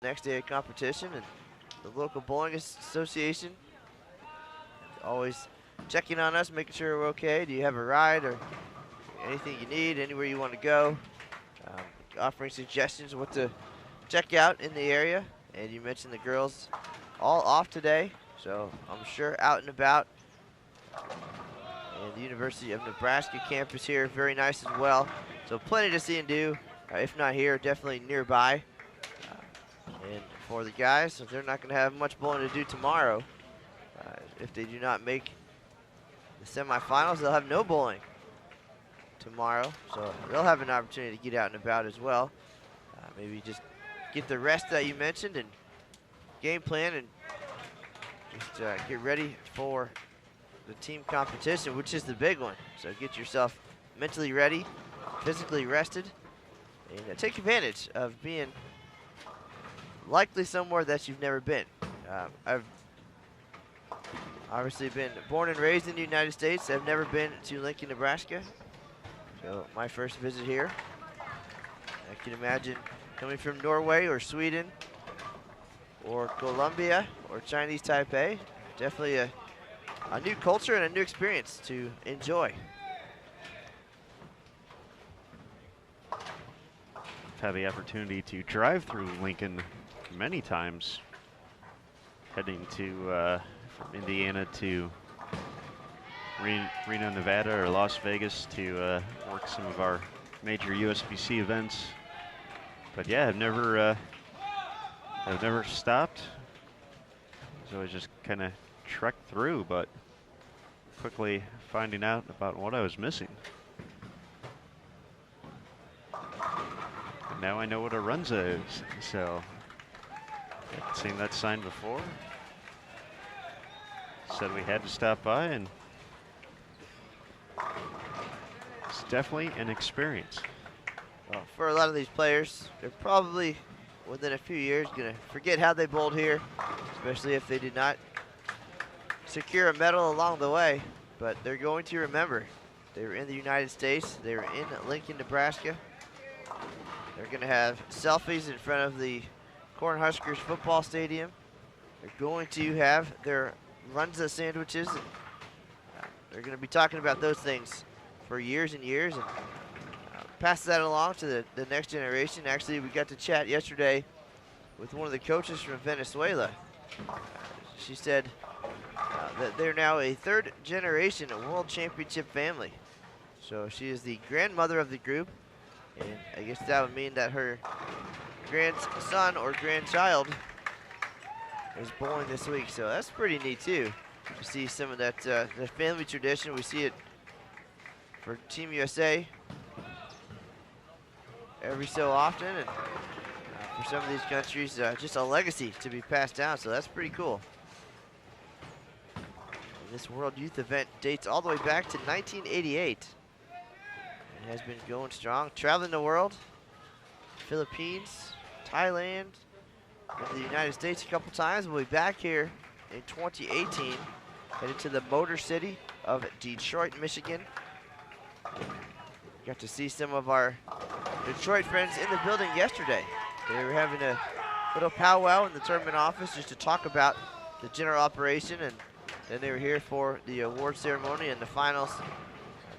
next day of competition, and the local bowling association always checking on us, making sure we're okay. Do you have a ride or anything you need, anywhere you want to go? Um, Offering suggestions what to check out in the area. And you mentioned the girls all off today, so I'm sure out and about. And the University of Nebraska campus here, very nice as well. So plenty to see and do, if not here, definitely nearby. And for the guys, so they're not going to have much bowling to do tomorrow. If they do not make the semifinals, they'll have no bowling tomorrow. So they'll have an opportunity to get out and about as well. Maybe just get the rest that you mentioned and game plan and just get ready for the team competition, which is the big one. So get yourself mentally ready, physically rested, and take advantage of being likely somewhere that you've never been. I've obviously been born and raised in the United States. I've never been to Lincoln, Nebraska. So my first visit here. I can imagine coming from Norway or Sweden or Colombia or Chinese Taipei. Definitely a new culture and a new experience to enjoy. I've had the opportunity to drive through Lincoln many times, heading to from Indiana to Reno, Nevada, or Las Vegas to work some of our major USBC events. But yeah, I've never stopped. So I just kind of trekked through, but quickly finding out about what I was missing. And now I know what a runza is. So I've seen that sign before. Said we had to stop by, and it's definitely an experience. Well, for a lot of these players, they're probably within a few years going to forget how they bowled here, especially if they did not secure a medal along the way. But they're going to remember they were in the United States, they were in Lincoln, Nebraska. They're going to have selfies in front of the Cornhuskers football stadium. They're going to have their runza sandwiches. And, they're going to be talking about those things for years and years, and pass that along to the next generation. Actually, we got to chat yesterday with one of the coaches from Venezuela. She said that they're now a third generation World Championship family. So she is the grandmother of the group, and I guess that would mean that her grandson or grandchild is bowling this week. So that's pretty neat too, to see some of that the family tradition. We see it for Team USA every so often, and for some of these countries, just a legacy to be passed down, so that's pretty cool. And this World Youth event dates all the way back to 1988. It has been going strong, traveling the world, Philippines, Thailand, and the United States a couple times. We'll be back here in 2018, headed to the Motor City of Detroit, Michigan. Got to see some of our Detroit friends in the building yesterday. They were having a little powwow in the tournament office just to talk about the general operation, and then they were here for the award ceremony and the finals,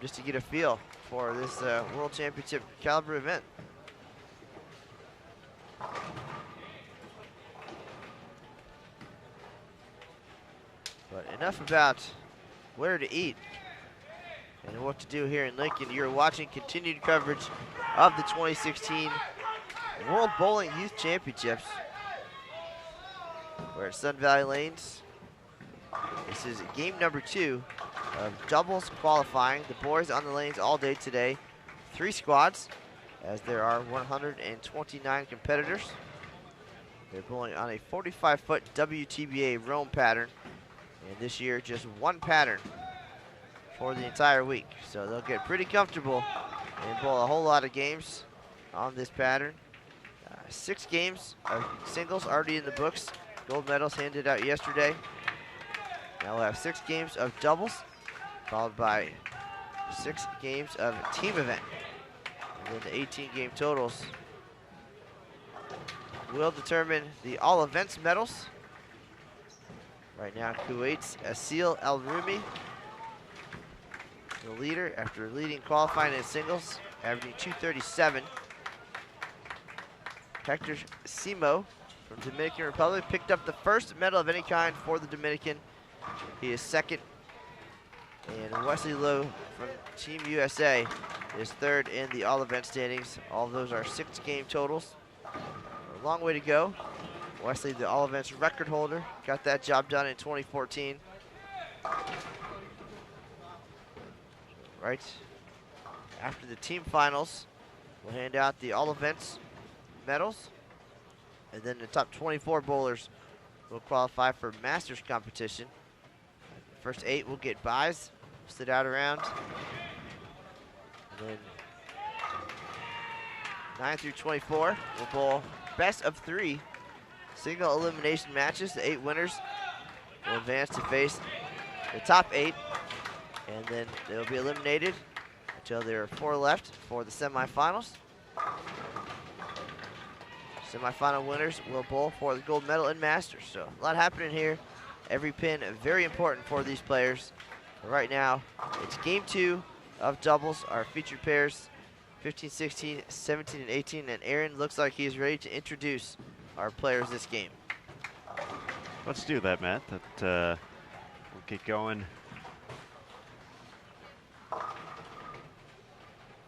just to get a feel for this World Championship caliber event. But enough about where to eat and what to do here in Lincoln. You're watching continued coverage of the 2016 World Bowling Youth Championships. We're at Sun Valley Lanes. This is game number 2 of doubles qualifying. The boys on the lanes all day today. 3 squads, as there are 129 competitors. They're bowling on a 45-foot WTBA Rome pattern, and this year just one pattern for the entire week. So they'll get pretty comfortable and bowl a whole lot of games on this pattern. 6 games of singles already in the books. Gold medals handed out yesterday. Now we'll have 6 games of doubles, followed by 6 games of team event. And then the 18 game totals will determine the all events medals. Right now, Kuwait's Asil El Rumi, the leader after leading qualifying in singles, averaging 237. Hector Simo from Dominican Republic picked up the first medal of any kind for the Dominican. He is second. And Wesley Lowe from Team USA is third in the all event standings. All of those are 6 game totals. A long way to go. Wesley, the all events record holder, got that job done in 2014. Right after the team finals, we'll hand out the all events medals, and then the top 24 bowlers will qualify for Masters competition. The first 8 will get byes, sit out around, and then 9 through 24 will bowl best of 3 single elimination matches. The 8 winners will advance to face the top 8, and then they'll be eliminated until there are 4 left for the semifinals. Semifinal winners will bowl for the gold medal in Masters. So a lot happening here. Every pin very important for these players. But right now, it's game 2 of doubles, our featured pairs, 15, 16, 17, and 18. And Aaron looks like he's ready to introduce our players this game. Let's do that, Matt. We'll get going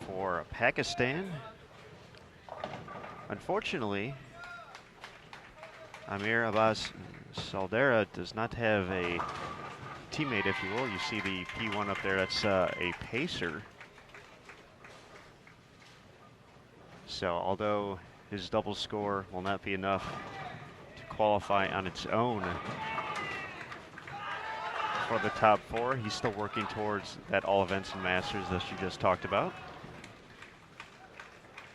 for Pakistan. Unfortunately, Amir Abbas Saldera does not have a teammate, if you will. You see the P1 up there, that's a pacer. So although his double score will not be enough to qualify on its own for the top 4, he's still working towards that all events and Masters that you just talked about.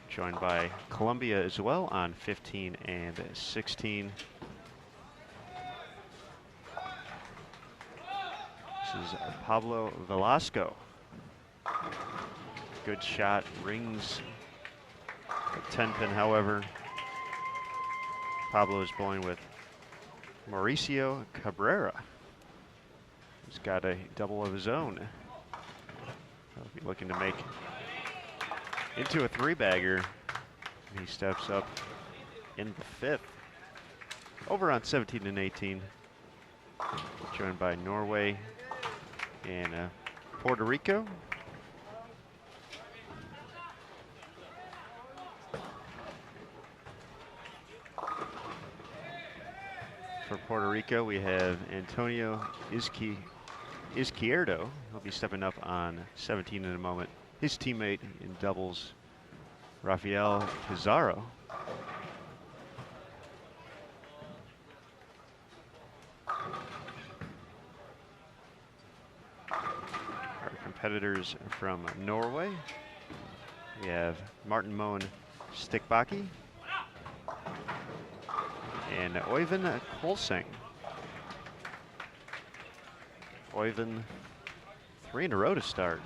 Joined by Colombia as well on 15 and 16. This is Pablo Velasco. Good shot, rings a 10 pin, however. Pablo is bowling with Mauricio Cabrera, who's got a double of his own. He'll be looking to make into a 3-bagger. He steps up in the 5th. Over on 17 and 18. Joined by Norway and Puerto Rico. For Puerto Rico, we have Antonio Izquierdo. He'll be stepping up on 17 in a moment. His teammate in doubles, Rafael Pizarro. Our competitors from Norway, we have Martin Moen Stickbaki and Oyvind Kolseng. Oyvind, 3 in a row to start.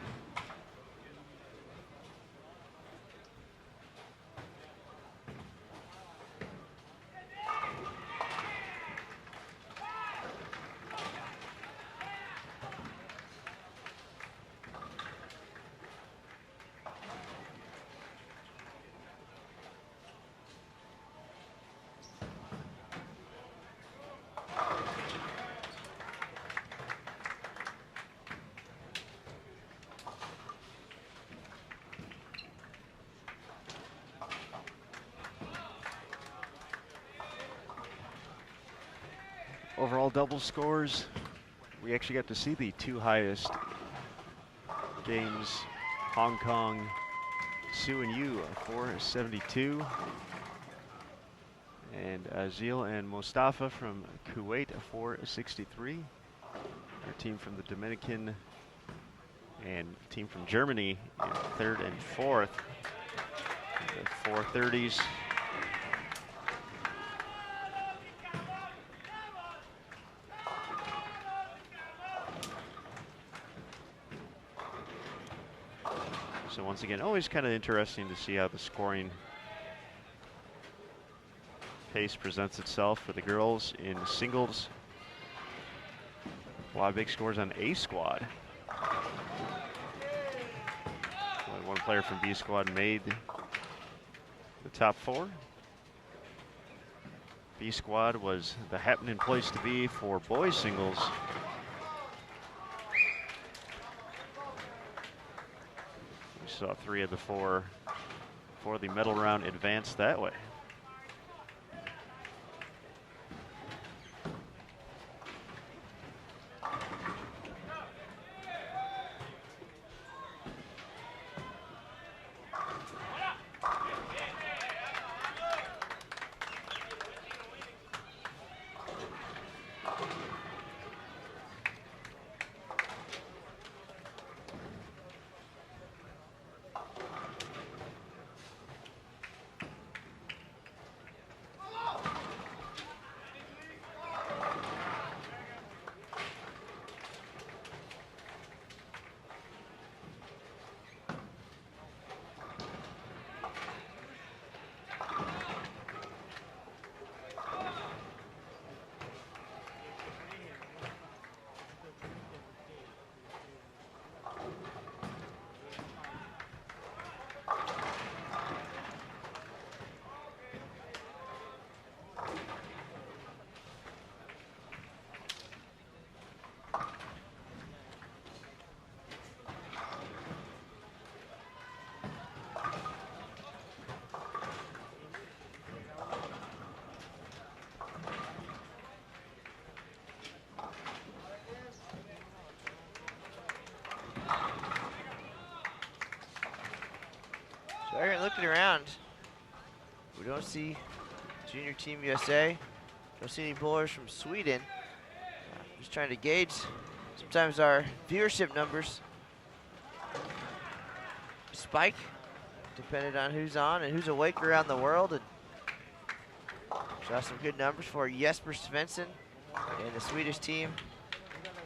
Overall double scores, we actually got to see the 2 highest games. Hong Kong, Su and Yu, 472. And Azil and Mostafa from Kuwait, 463. Our team from the Dominican and team from Germany in 3rd and 4th. The 430s. So once again, always kind of interesting to see how the scoring pace presents itself for the girls in singles. A lot of big scores on A squad. Only one player from B squad made the top 4. B squad was the happening place to be for boys singles. We saw 3 of the 4 for the medal round advance that way. So looking around, we don't see Junior Team USA. Don't see any bowlers from Sweden. Just trying to gauge sometimes our viewership numbers spike depending on who's on and who's awake around the world. And saw some good numbers for Jesper Svensson and the Swedish team.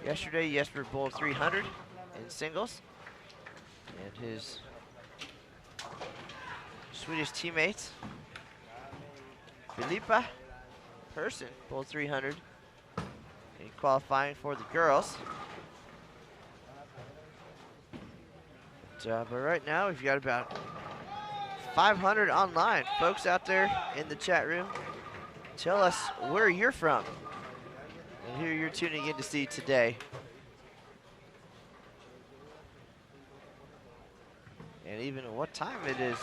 Yesterday, Jesper bowled 300 in singles, and his Swedish teammates, Filippa Persson, bowled 300 in qualifying for the girls. But right now, we've got about 500 online. Folks out there in the chat room, tell us where you're from and who you're tuning in to see today. And even what time it is,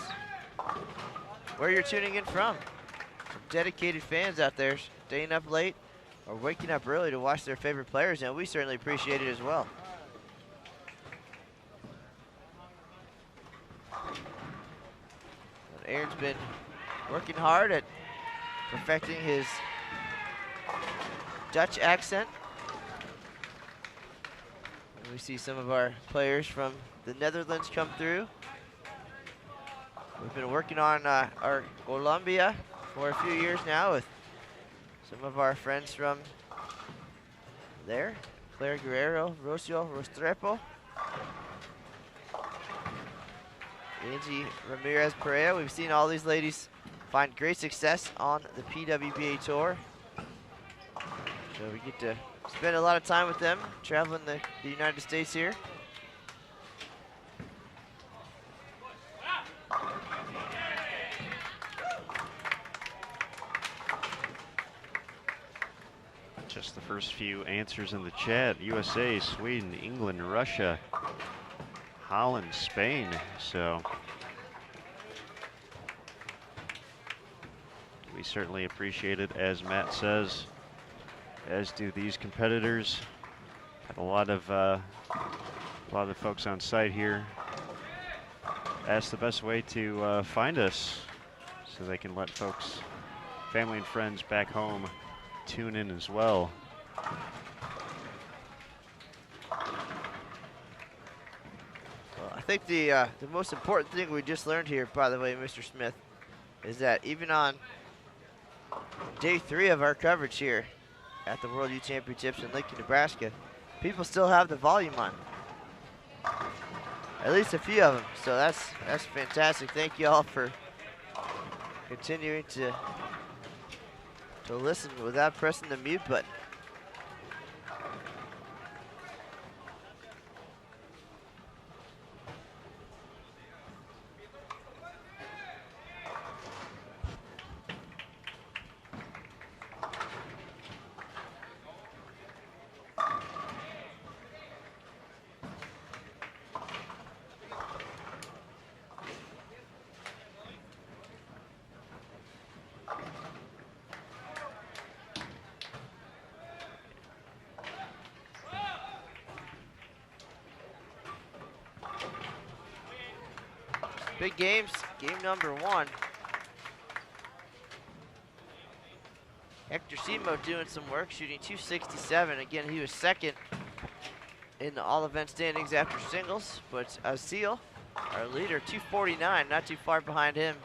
where you're tuning in from. Some dedicated fans out there staying up late or waking up early to watch their favorite players, and we certainly appreciate it as well. And Aaron's been working hard at perfecting his Dutch accent. And we see some of our players from the Netherlands come through. We've been working on our Colombia for a few years now with some of our friends from there. Claire Guerrero, Rocio Restrepo, Angie Ramirez Perea. We've seen all these ladies find great success on the PWBA Tour. So we get to spend a lot of time with them, traveling the United States here. Just the first few answers in the chat. USA, Sweden, England, Russia, Holland, Spain. So we certainly appreciate it, as Matt says, as do these competitors. Had a lot of the folks on site here ask the best way to find us so they can let folks, family and friends back home, tune in as well. Well, I think the most important thing we just learned here, by the way, Mr. Smith, is that even on day 3 of our coverage here at the World Youth Championships in Lincoln, Nebraska, people still have the volume on. At least a few of them, so that's fantastic. Thank you all for continuing to to listen without pressing the mute button. Big games, game number 1. Hector Simo doing some work, shooting 267. Again, he was second in the all-event standings after singles, but Asil, our leader, 249, not too far behind him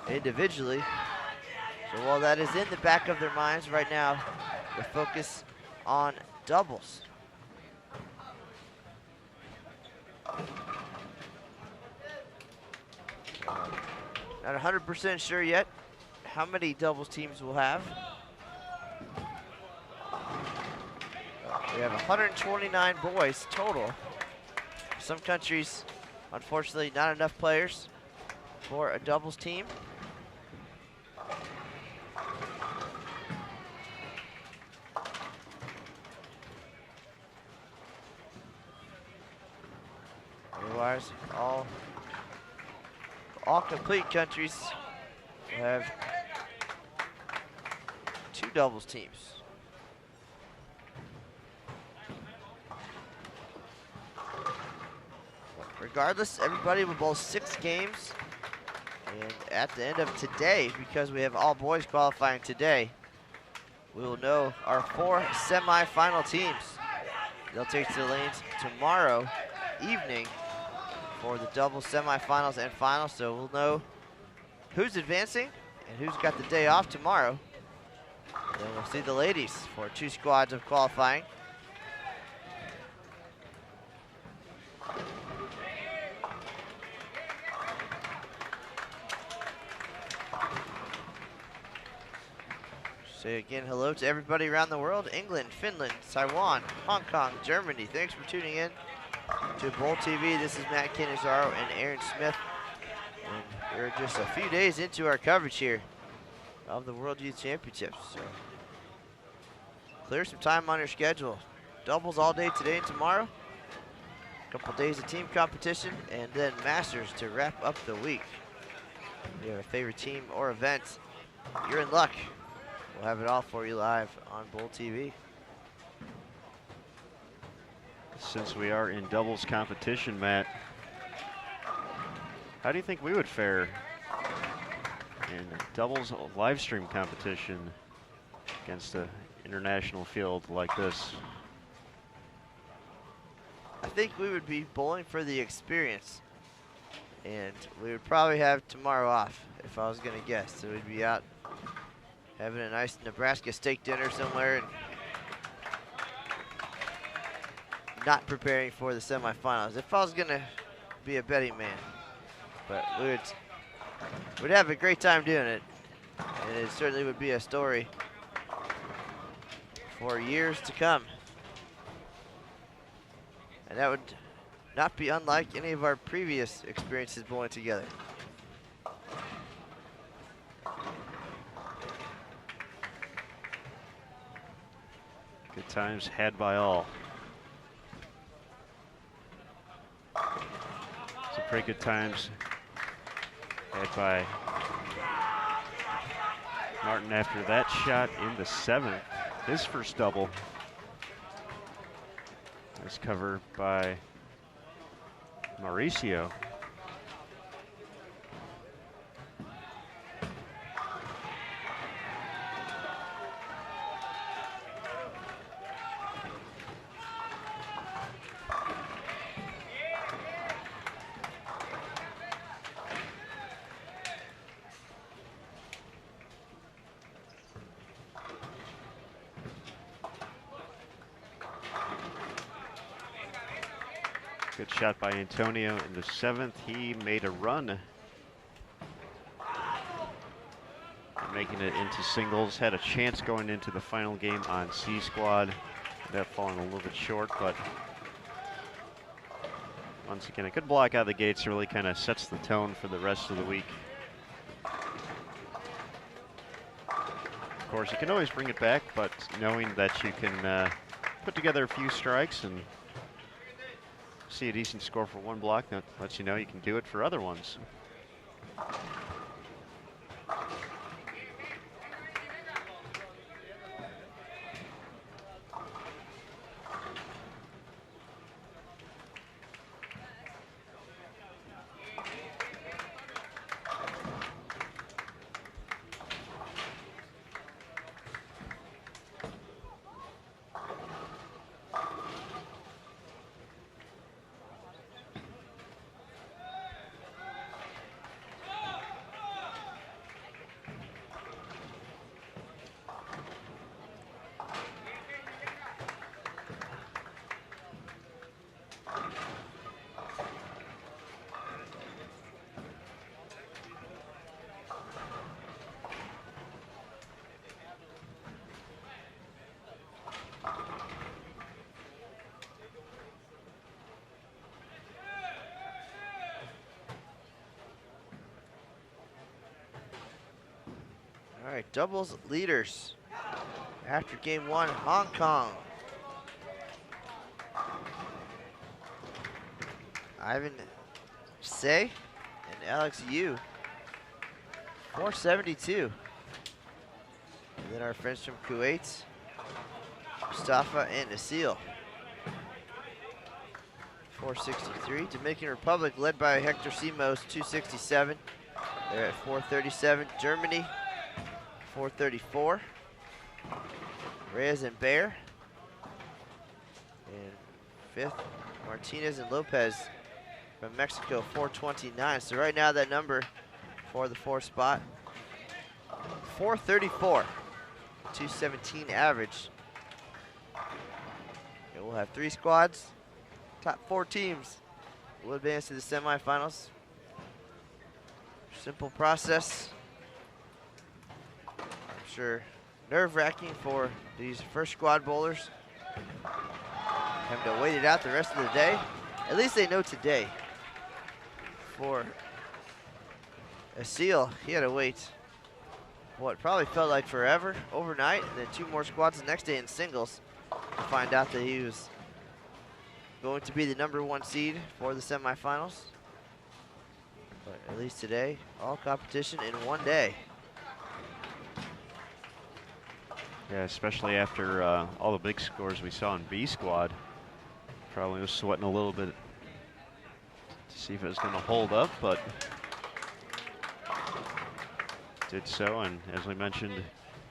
individually. So while that is in the back of their minds right now, the focus on doubles. Not 100% sure yet how many doubles teams we'll have. We have 129 boys total. Some countries, unfortunately, not enough players for a doubles team. Otherwise, all complete countries will have 2 doubles teams. Regardless, everybody will bowl 6 games. And at the end of today, because we have all boys qualifying today, we will know our 4 semi-final teams. They'll take to the lanes tomorrow evening for the double semifinals and finals, so we'll know who's advancing and who's got the day off tomorrow. Then we'll see the ladies for 2 squads of qualifying. Say again hello to everybody around the world. England, Finland, Taiwan, Hong Kong, Germany. Thanks for tuning in to Bowl TV. This is Matt Cannizzaro and Aaron Smith. And we're just a few days into our coverage here of the World Youth Championships. So clear some time on your schedule. Doubles all day today and tomorrow. A couple days of team competition and then Masters to wrap up the week. If you have a favorite team or event, you're in luck. We'll have it all for you live on Bowl TV. Since we are in doubles competition, Matt, how do you think we would fare in doubles live stream competition against an international field like this? I think we would be bowling for the experience, and we would probably have tomorrow off if I was going to guess. So we'd be out having a nice Nebraska steak dinner somewhere and not preparing for the semifinals if I was going to be a betting man. But we'd have a great time doing it, and it certainly would be a story for years to come. And that would not be unlike any of our previous experiences bowling together. Good times had by all. Some pretty good times had by Martin after that shot in the 7th. His first double. Nice cover by Mauricio. Good shot by Antonio in the 7th. He made a run, making making it into singles. Had a chance going into the final game on C squad. That falling a little bit short, but once again, a good block out of the gates really kind of sets the tone for the rest of the week. Of course, you can always bring it back, but knowing that you can put together a few strikes and see a decent score for one block, that lets you know you can do it for other ones. All right, doubles leaders after game one, Hong Kong. Ivan Say and Alex Yu, 472. And then our friends from Kuwait, Mustafa and Asil, 463. Dominican Republic led by Hector Simos, 267. They're at 437. Germany, 434. Reyes and Bear. And fifth, Martinez and Lopez from Mexico, 429. So right now that number for the fourth spot, 434, 217 average. And we'll have 3 squads. Top 4 teams will advance to the semifinals. Simple process. I'm sure nerve-wracking for these first squad bowlers. Having to wait it out the rest of the day. At least they know today. For Asil, he had to wait what probably felt like forever overnight, and then 2 more squads the next day in singles to find out that he was going to be the #1 seed for the semifinals. But at least today, all competition in one day. Yeah, especially after all the big scores we saw in B squad. Probably was sweating a little bit to see if it was going to hold up, but did so. And as we mentioned,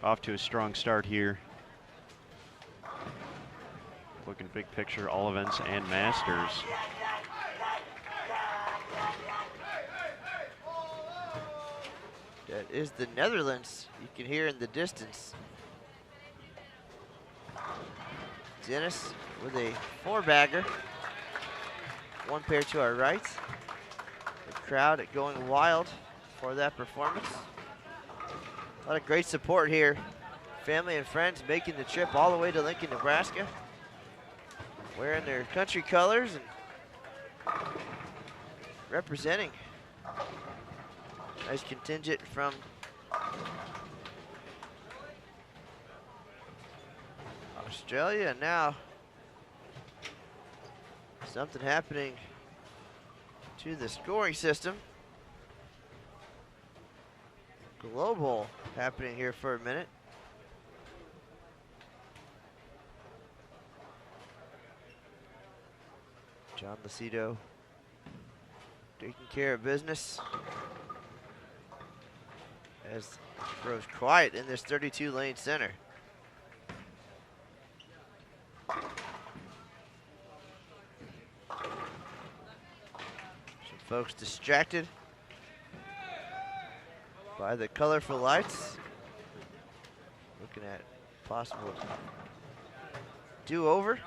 off to a strong start here. Looking big picture, all events and masters. That is the Netherlands. You can hear in the distance. Dennis with a 4-bagger. 1 pair to our right. The crowd going wild for that performance. A lot of great support here. Family and friends making the trip all the way to Lincoln, Nebraska. Wearing their country colors and representing. Nice contingent from Australia. And now something happening to the scoring system. Global happening here for a minute. John Lucido taking care of business as it grows quiet in this 32-lane center. Some folks distracted by the colorful lights. Looking at possible do-over.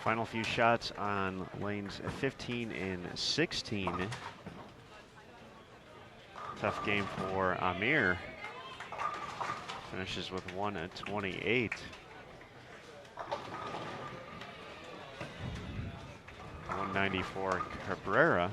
Final few shots on lanes 15 and 16. Tough game for Amir. Finishes with 1:28. 194 Cabrera.